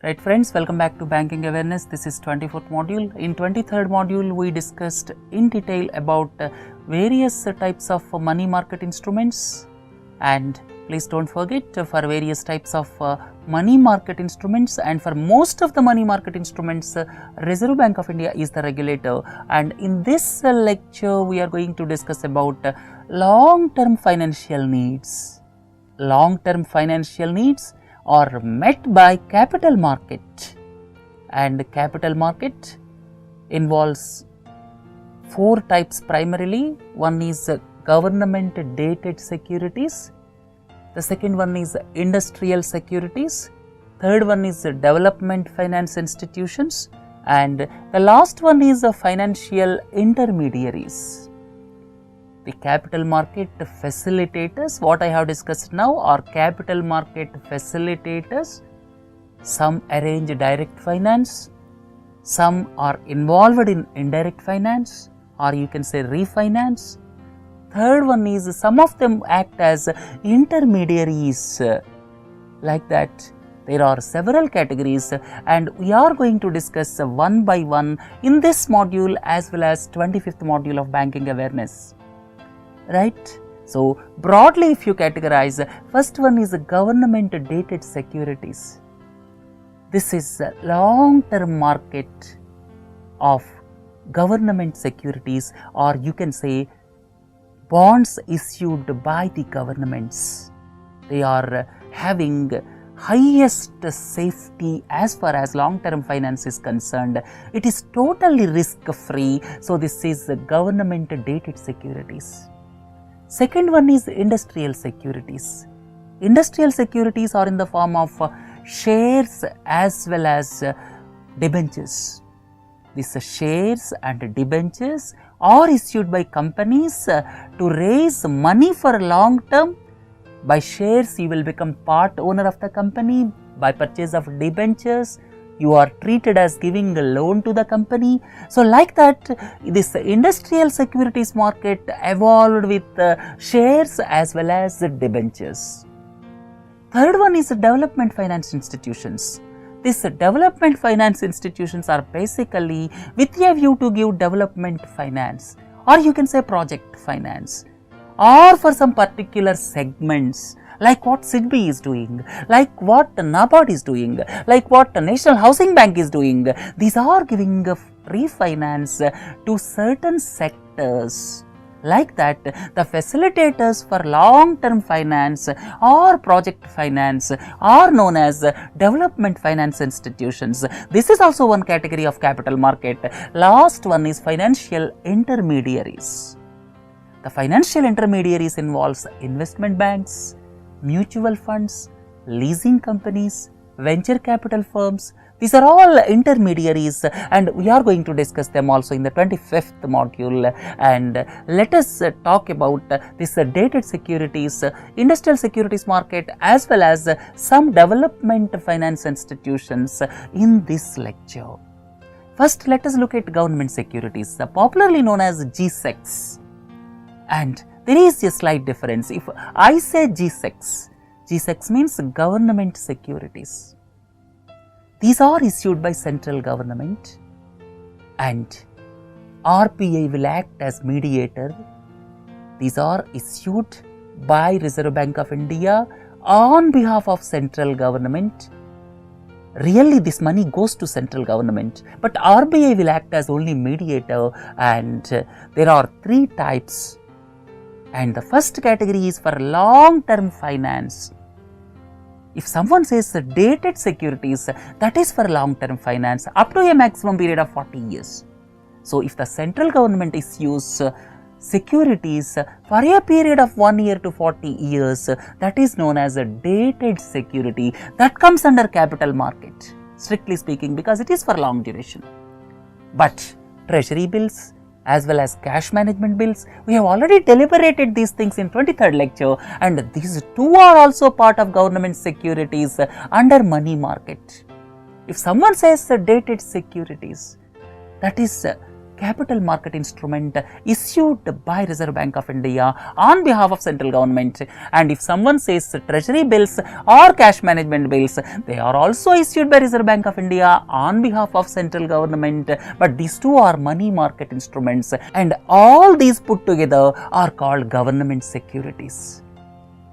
Right friends, welcome back to Banking Awareness. This is 24th module. In 23rd module, we discussed in detail about various types of money market instruments, and please don't forget for various types of money market instruments and for most of the money market instruments, Reserve Bank of India is the regulator, and in this lecture we are going to discuss about long-term financial needs. Long-term financial needs are met by capital market, and capital market involves four types primarily. One is government dated securities, the second one is industrial securities, third one is development finance institutions, and the last one is financial intermediaries. The capital market facilitators, what I have discussed now, are capital market facilitators. Some arrange direct finance, some are involved in indirect finance, or you can say refinance. Third one is some of them act as intermediaries. Like that, there are several categories, and we are going to discuss one by one in this module as well as 25th module of Banking Awareness. Right? So, broadly if you categorize, first one is government dated securities. This is a long-term market of government securities, or you can say bonds issued by the governments. They are having highest safety as far as long-term finance is concerned. It is totally risk-free. So, this is government dated securities. Second one is industrial securities. Industrial securities are in the form of shares as well as debentures. These shares and debentures are issued by companies to raise money for long term. By shares, you will become part owner of the company. By purchase of debentures, you are treated as giving a loan to the company. So, like that, this industrial securities market evolved with shares as well as debentures. Third one is development finance institutions. These development finance institutions are basically with a view to give development finance, or you can say project finance, or for some particular segments, like what SIDBI is doing, like what NABARD is doing, like what National Housing Bank is doing. These are giving free finance to certain sectors. Like that, the facilitators for long-term finance or project finance are known as development finance institutions. This is also one category of capital market. Last one is financial intermediaries. The financial intermediaries involves investment banks, mutual funds, leasing companies, venture capital firms. These are all intermediaries, and we are going to discuss them also in the 25th module. And let us talk about this dated securities, industrial securities market, as well as some development finance institutions in this lecture. First, let us look at government securities, popularly known as G-Secs. And there is a slight difference. If I say G-Secs, G-Secs means government securities. These are issued by central government, and RBI will act as mediator. These are issued by Reserve Bank of India on behalf of central government. Really, this money goes to central government, but RBI will act as only mediator, and there are three types. And the first category is for long-term finance. If someone says dated securities, that is for long-term finance up to a maximum period of 40 years. So, if the central government issues securities for a period of 1 year to 40 years, that is known as a dated security. That comes under capital market, strictly speaking, because it is for long duration. But treasury bills as well as cash management bills, we have already deliberated these things in 23rd lecture, and these two are also part of government securities under money market. If someone says dated securities, that is capital market instrument issued by Reserve Bank of India on behalf of central government. And if someone says treasury bills or cash management bills, they are also issued by Reserve Bank of India on behalf of central government. But these two are money market instruments, and all these put together are called government securities.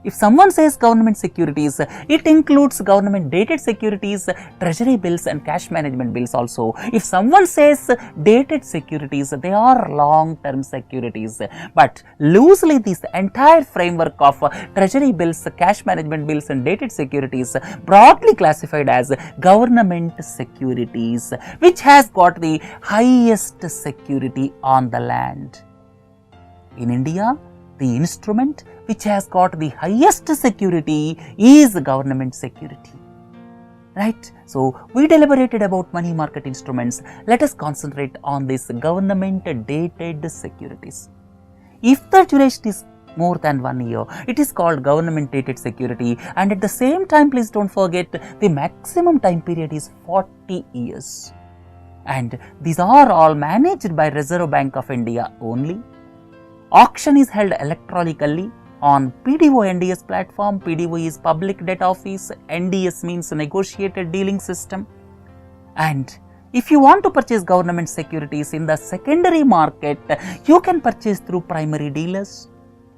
If someone says government securities, it includes government dated securities, treasury bills and cash management bills also. If someone says dated securities, they are long-term securities. But loosely, this entire framework of treasury bills, cash management bills and dated securities broadly classified as government securities, which has got the highest security on the land. In India, the instrument which has got the highest security is government security. Right? So, we deliberated about money market instruments. Let us concentrate on this government dated securities. If the duration is more than 1 year, it is called government dated security, and at the same time, please don't forget, the maximum time period is 40 years. And these are all managed by Reserve Bank of India only. Auction is held electronically on PDO NDS platform. PDO is Public Debt Office, NDS means Negotiated Dealing System. And if you want to purchase government securities in the secondary market, you can purchase through primary dealers.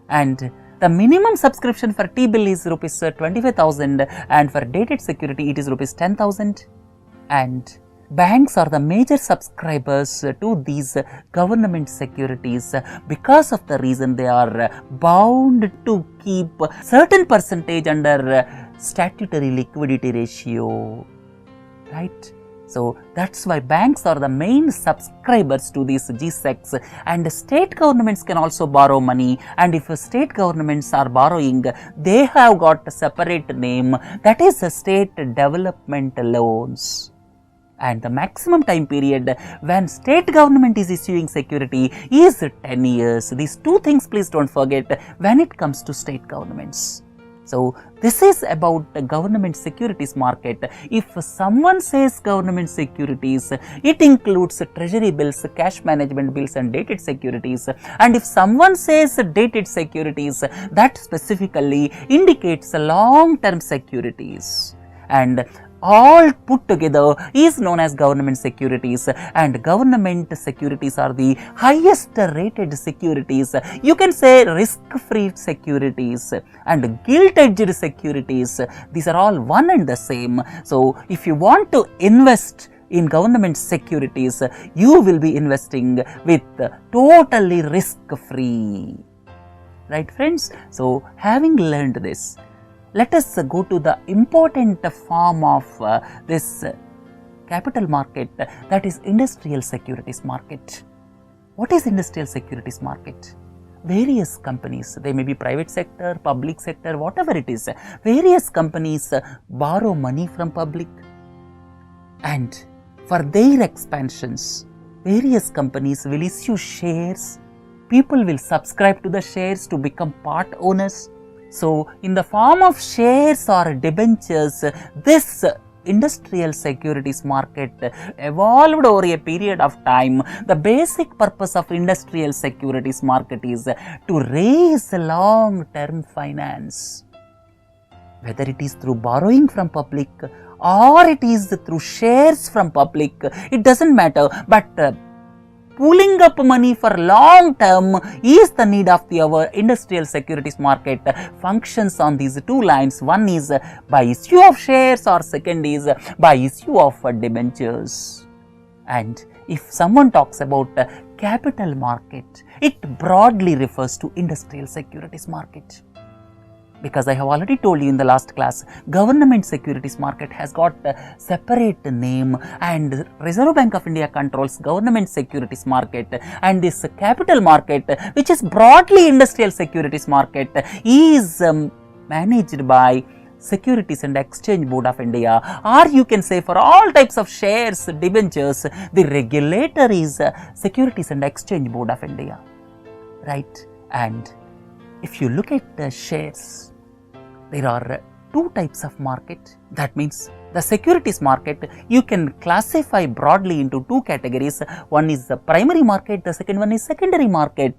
And the minimum subscription for T-bill is rupees 25,000, and for dated security it is rupees 10,000. And banks are the major subscribers to these government securities because of the reason they are bound to keep certain percentage under statutory liquidity ratio, right? So that's why banks are the main subscribers to these GSECs, and state governments can also borrow money, and if state governments are borrowing, they have got a separate name, that is state development loans. And the maximum time period when state government is issuing security is 10 years. These two things please don't forget when it comes to state governments. So this is about the government securities market. If someone says government securities, it includes treasury bills, cash management bills and dated securities. And if someone says dated securities, that specifically indicates long-term securities. And all put together is known as government securities, and government securities are the highest rated securities. You can say risk-free securities and gilt-edged securities. These are all one and the same. So, if you want to invest in government securities, you will be investing with totally risk-free. Right, friends? So, having learned this, let us go to the important form of this capital market, that is industrial securities market. What is industrial securities market? Various companies, they may be private sector, public sector, whatever it is, various companies borrow money from public, and for their expansions, various companies will issue shares. People will subscribe to the shares to become part owners. So, in the form of shares or debentures, this industrial securities market evolved over a period of time. The basic purpose of industrial securities market is to raise long-term finance. Whether it is through borrowing from public or it is through shares from public, it doesn't matter, but pooling up money for long term is the need of our industrial securities market. Functions on these two lines. One is by issue of shares, or second is by issue of debentures. And if someone talks about capital market, it broadly refers to industrial securities market. Because I have already told you in the last class, government securities market has got a separate name, and Reserve Bank of India controls government securities market, and this capital market, which is broadly industrial securities market, is managed by Securities and Exchange Board of India, or you can say for all types of shares, debentures, the regulator is Securities and Exchange Board of India, right? And if you look at the shares, there are two types of market. That means The securities market you can classify broadly into two categories. One is the primary market, the second one is secondary market.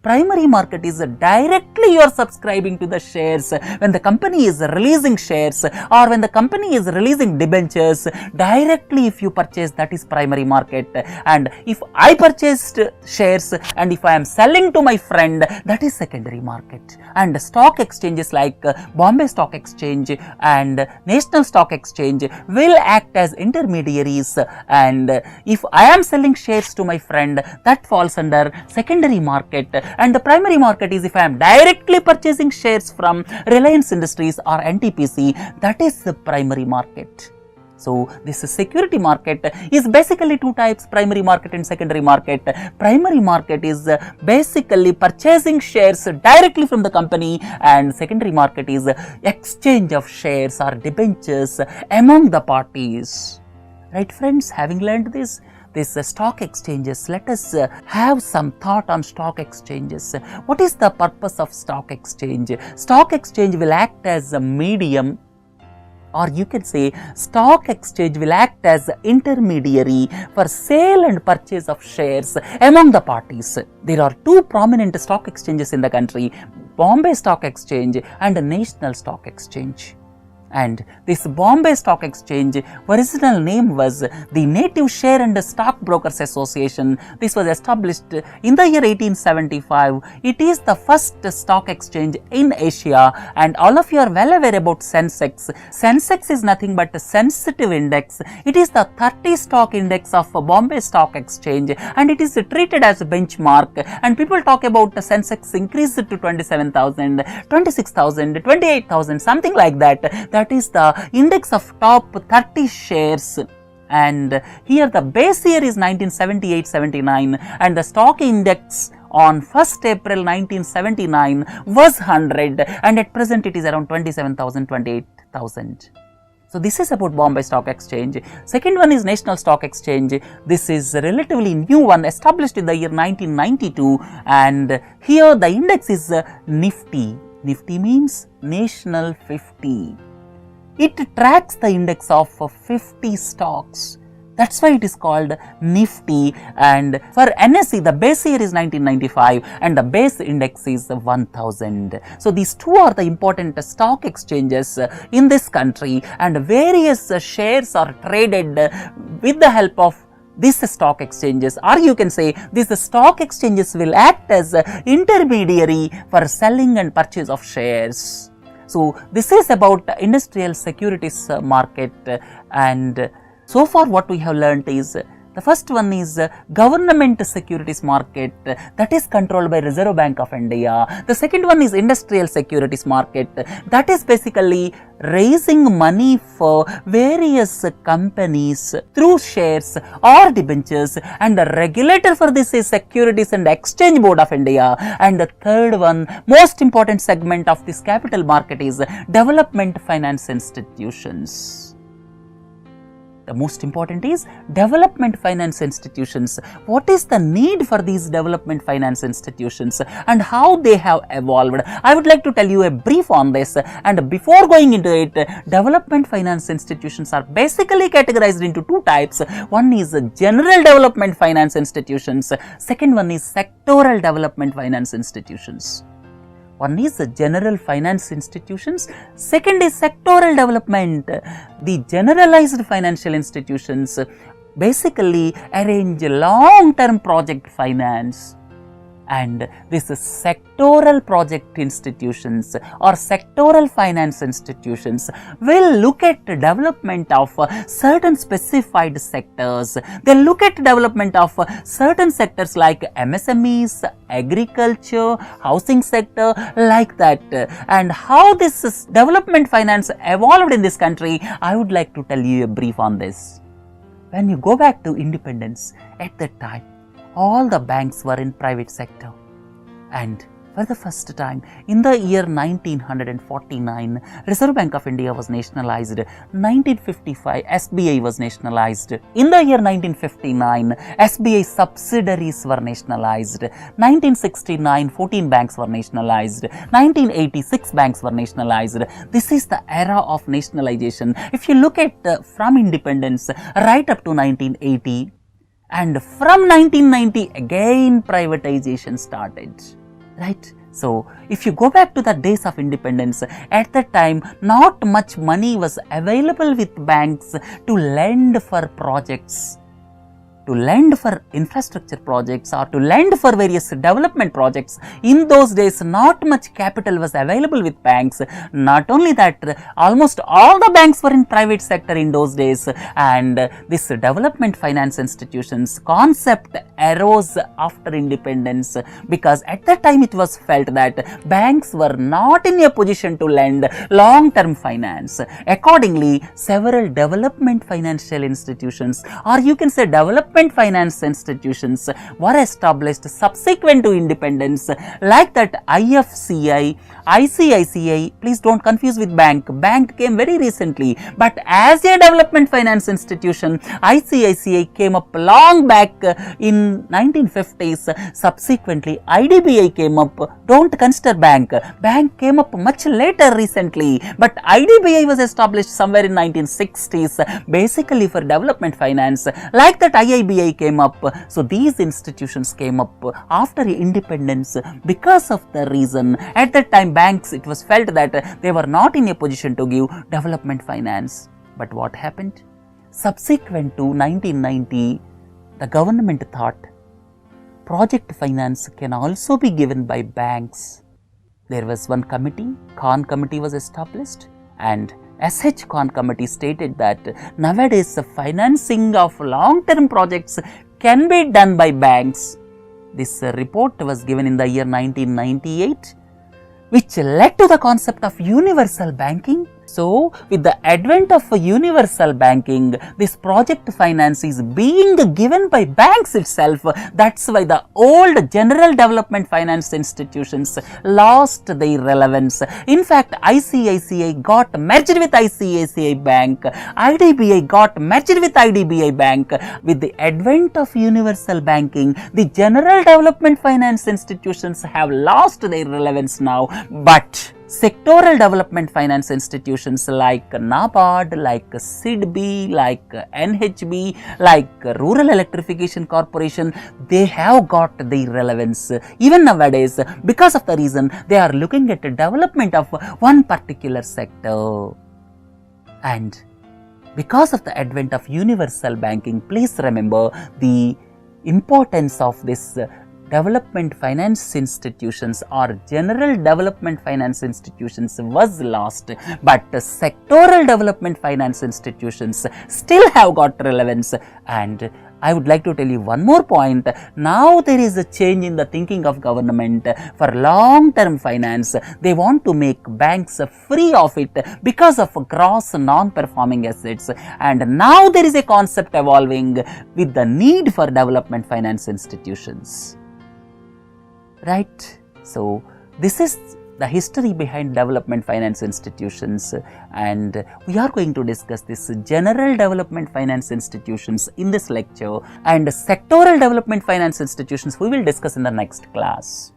Primary market is directly you are subscribing to the shares when the company is releasing shares or when the company is releasing debentures. Directly if you purchase, that is primary market. And if I purchased shares and if I am selling to my friend, that is secondary market. And stock exchanges like Bombay Stock Exchange and National Stock Exchange will act as intermediaries, and if I am selling shares to my friend, that falls under secondary market. And the primary market is if I am directly purchasing shares from Reliance Industries or NTPC, that is the primary market. So, this security market is basically two types, primary market and secondary market. Primary market is basically purchasing shares directly from the company, and secondary market is exchange of shares or debentures among the parties. Right friends, having learned this stock exchanges, let us have some thought on stock exchanges. What is the purpose of stock exchange? Stock exchange will act as a medium, or you can say stock exchange will act as intermediary for sale and purchase of shares among the parties. There are two prominent stock exchanges in the country, Bombay Stock Exchange and National Stock Exchange. And this Bombay Stock Exchange original name was the Native Share and Stock Brokers Association. This was established in the year 1875. It is the first stock exchange in Asia, and all of you are well aware about Sensex. Sensex is nothing but a sensitive index. It is the 30 stock index of Bombay Stock Exchange, and it is treated as a benchmark, and people talk about the Sensex increased to 27,000, 26,000, 28,000, something like that. That is the index of top 30 shares, and here the base year is 1978-79, and the stock index on 1st April 1979 was 100, and at present it is around 27,000, 28,000. So, this is about Bombay Stock Exchange. Second one is National Stock Exchange. This is a relatively new one, established in the year 1992, and here the index is Nifty. Nifty means National 50. It tracks the index of 50 stocks. That's why it is called Nifty. And for NSE, the base year is 1995 and the base index is 1000. So, these two are the important stock exchanges in this country, and various shares are traded with the help of these stock exchanges, or you can say these stock exchanges will act as intermediary for selling and purchase of shares. So, this is about industrial securities market, and so far what we have learnt is the first one is government securities market, that is controlled by Reserve Bank of India. The second one is industrial securities market, that is basically raising money for various companies through shares or debentures, and the regulator for this is Securities and Exchange Board of India. And the third one, most important segment of this capital market, is development finance institutions. The most important is development finance institutions. What is the need for these development finance institutions and how they have evolved? I would like to tell you a brief on this, and before going into it, development finance institutions are basically categorized into two types. One is general development finance institutions, second one is sectoral development finance institutions. One is the general finance institutions, second is sectoral development. The generalized financial institutions basically arrange long-term project finance, and this is sectoral project institutions or sectoral finance institutions will look at development of certain specified sectors. They look at development of certain sectors like MSMEs, agriculture, housing sector, like that. And how this development finance evolved in this country, I would like to tell you a brief on this. When you go back to independence, at that time all the banks were in private sector, and For the first time, in the year 1949, Reserve Bank of India was nationalized. 1955, SBI was nationalized. In the year 1959, SBI subsidiaries were nationalized. 1969, 14 banks were nationalized. 1986, banks were nationalized. This is the era of nationalization. If you look at from independence right up to 1980, and from 1990 again privatization started. Right? So, if you go back to the days of independence, at that time not much money was available with banks to lend for projects, to lend for infrastructure projects or to lend for various development projects. In those days, not much capital was available with banks. Not only that, almost all the banks were in private sector in those days, and this development finance institutions concept arose after independence, because at that time it was felt that banks were not in a position to lend long-term finance. Accordingly, several development financial institutions, or you can say development finance institutions, were established subsequent to independence, like that IFCI, ICICI. Please don't confuse with bank. Bank came very recently, but as a development finance institution, ICICI came up long back in 1950s. Subsequently, IDBI came up. Don't consider bank. Bank came up much later recently, but IDBI was established somewhere in 1960s, basically for development finance. Like that, IIBI came up. So these institutions came up after independence because of the reason at that time banks, it was felt that they were not in a position to give development finance. But what happened? Subsequent to 1990, the government thought project finance can also be given by banks. There was one committee, Khan committee was established, and SH Khan committee stated that nowadays the financing of long-term projects can be done by banks. This report was given in the year 1998, which led to the concept of universal banking. So, with the advent of universal banking, this project finance is being given by banks itself. That's why the old general development finance institutions lost their relevance. In fact, ICICI got merged with ICICI Bank, IDBI got merged with IDBI Bank. With the advent of universal banking, the general development finance institutions have lost their relevance now, but sectoral development finance institutions like NABARD, like SIDBI, like NHB, like Rural Electrification Corporation, they have got their relevance even nowadays, because of the reason they are looking at the development of one particular sector. And because of the advent of universal banking, please remember the importance of this development finance institutions or general development finance institutions was lost, but sectoral development finance institutions still have got relevance. And I would like to tell you one more point. Now there is a change in the thinking of government for long-term finance. They want to make banks free of it because of gross non-performing assets. And now there is a concept evolving with the need for development finance institutions. Right? So, this is the history behind development finance institutions, and we are going to discuss this general development finance institutions in this lecture, and sectoral development finance institutions we will discuss in the next class.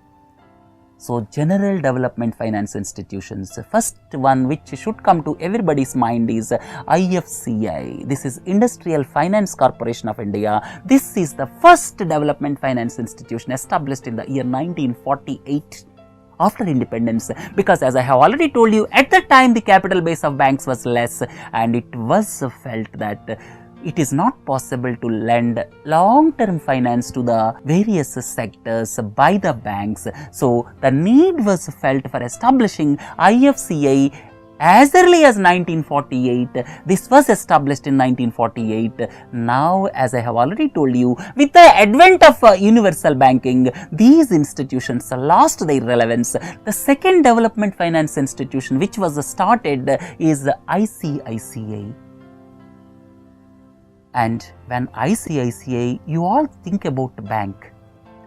So, general development finance institutions, first one which should come to everybody's mind is IFCI. This is Industrial Finance Corporation of India. This is the first development finance institution established in the year 1948 after independence, because as I have already told you, at that time the capital base of banks was less, and it was felt that it is not possible to lend long-term finance to the various sectors by the banks. So, the need was felt for establishing IFCI as early as 1948. This was established in 1948. Now, as I have already told you, with the advent of universal banking, these institutions lost their relevance. The second development finance institution which was started is ICICI. And when ICICI, you all think about bank.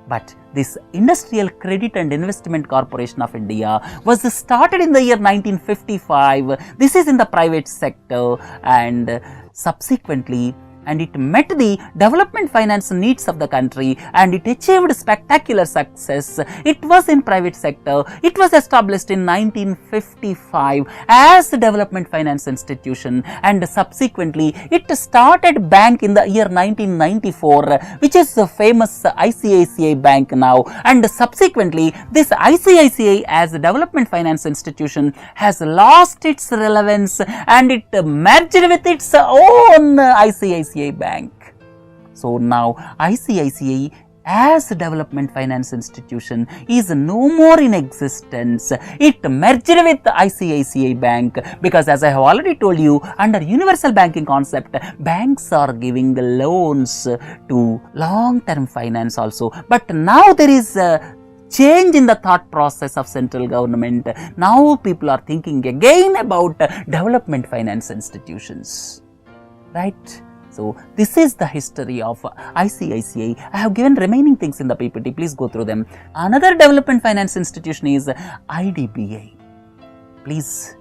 But this Industrial Credit and Investment Corporation of India was started in the year 1955. This is in the private sector, and subsequently it met the development finance needs of the country, and it achieved spectacular success. It was in private sector. It was established in 1955 as a development finance institution, and subsequently it started bank in the year 1994, which is the famous ICICI Bank now, and subsequently this ICICI as a development finance institution has lost its relevance, and it merged with its own ICICI Bank. So now ICICI as a development finance institution is no more in existence. It merged with ICICI Bank because, as I have already told you, under universal banking concept, banks are giving the loans to long-term finance also. But now there is a change in the thought process of central government. Now people are thinking again about development finance institutions, right? So this is the history of ICICI. I have given remaining things in the PPT. Please go through them. Another development finance institution is IDBI. Please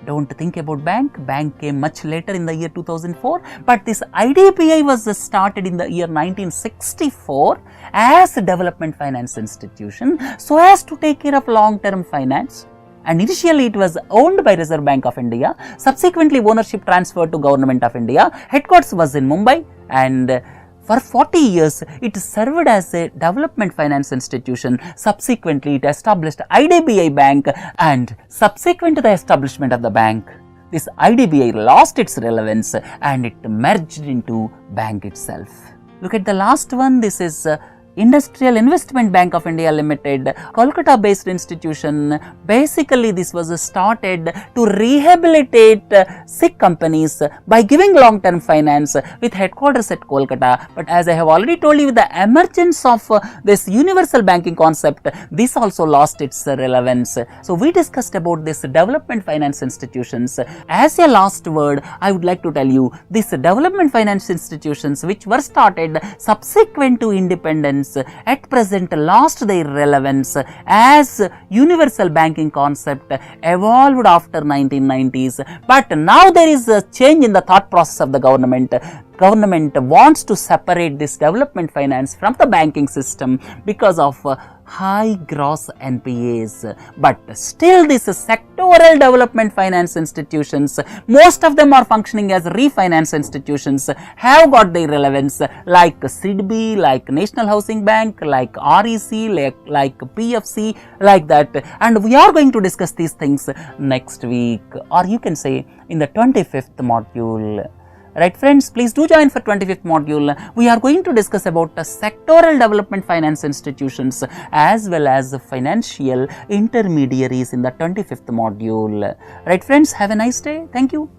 don't think about bank. Bank came much later in the year 2004. But this IDBI was started in the year 1964 as a development finance institution so as to take care of long-term finance. And initially it was owned by Reserve Bank of India. Subsequently ownership transferred to Government of India. Headquarters was in Mumbai, and for 40 years it served as a development finance institution. Subsequently it established IDBI Bank, and subsequent to the establishment of the bank, this IDBI lost its relevance and it merged into bank itself. Look at the last one. This is Industrial Investment Bank of India Limited, Kolkata based institution. Basically this was started to rehabilitate sick companies by giving long term finance with headquarters at Kolkata. But as I have already told you, with the emergence of this universal banking concept, this also lost its relevance. So we discussed about this development finance institutions. As a last word, I would like to tell you, these development finance institutions which were started subsequent to independence at present lost their relevance as universal banking concept evolved after 1990s. But now there is a change in the thought process of the government. Government wants to separate this development finance from the banking system because of high gross NPAs. But still these sectoral development finance institutions, most of them are functioning as refinance institutions, have got their relevance, like SIDBI, like National Housing Bank, like REC, like PFC, like that. And we are going to discuss these things next week, or you can say in the 25th module. Right friends, please do join for 25th module. We are going to discuss about sectoral development finance institutions as well as financial intermediaries in the 25th module. Right friends, have a nice day. Thank you.